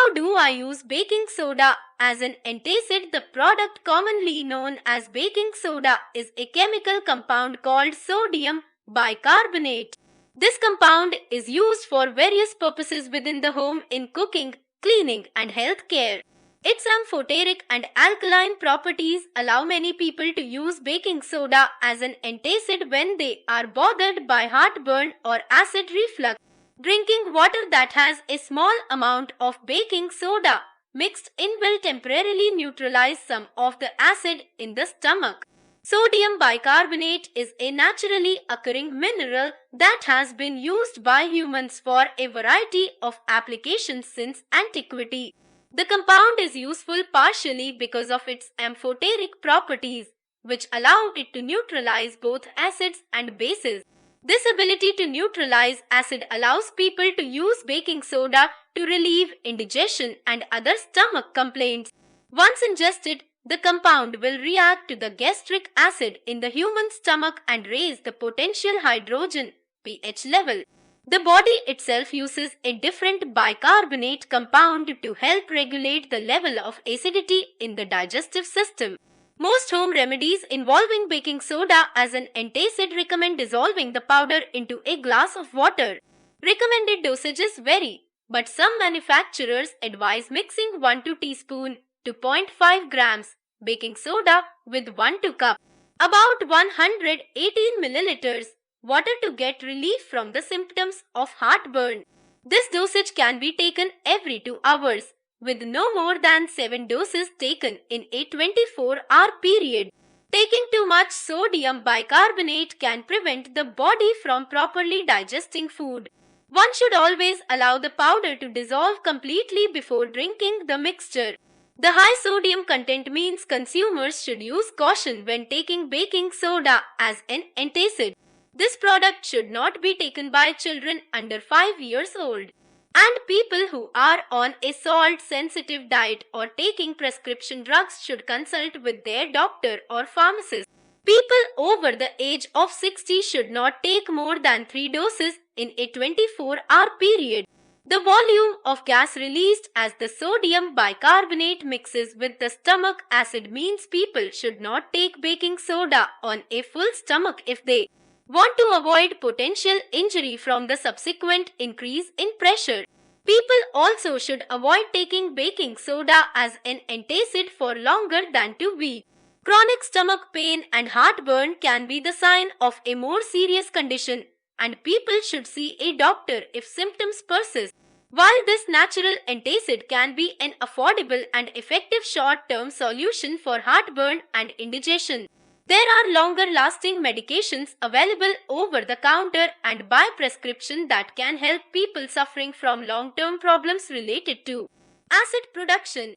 How do I use baking soda as an antacid? The product commonly known as baking soda is a chemical compound called sodium bicarbonate. This compound is used for various purposes within the home in cooking, cleaning, and healthcare. Its amphoteric and alkaline properties allow many people to use baking soda as an antacid when they are bothered by heartburn or acid reflux. Drinking water that has a small amount of baking soda mixed in will temporarily neutralize some of the acid in the stomach. Sodium bicarbonate is a naturally occurring mineral that has been used by humans for a variety of applications since antiquity. The compound is useful partially because of its amphoteric properties, which allow it to neutralize both acids and bases. This ability to neutralize acid allows people to use baking soda to relieve indigestion and other stomach complaints. Once ingested, the compound will react to the gastric acid in the human stomach and raise the potential hydrogen pH level. The body itself uses a different bicarbonate compound to help regulate the level of acidity in the digestive system. Most home remedies involving baking soda as an antacid recommend dissolving the powder into a glass of water. Recommended dosages vary, but some manufacturers advise mixing 1 teaspoon to 0.5 grams baking soda with 1 cup, about 118 milliliters, water to get relief from the symptoms of heartburn. This dosage can be taken every 2 hours, with no more than 7 doses taken in a 24-hour period. Taking too much sodium bicarbonate can prevent the body from properly digesting food. One should always allow the powder to dissolve completely before drinking the mixture. The high sodium content means consumers should use caution when taking baking soda as an antacid. This product should not be taken by children under 5 years old. And people who are on a salt-sensitive diet or taking prescription drugs should consult with their doctor or pharmacist. People over the age of 60 should not take more than 3 doses in a 24-hour period. The volume of gas released as the sodium bicarbonate mixes with the stomach acid means people should not take baking soda on a full stomach if they want to avoid potential injury from the subsequent increase in pressure. People also should avoid taking baking soda as an antacid for longer than 2 weeks. Chronic stomach pain and heartburn can be the sign of a more serious condition, and people should see a doctor if symptoms persist. While this natural antacid can be an affordable and effective short-term solution for heartburn and indigestion, there are longer-lasting medications available over the counter and by prescription that can help people suffering from long-term problems related to acid production.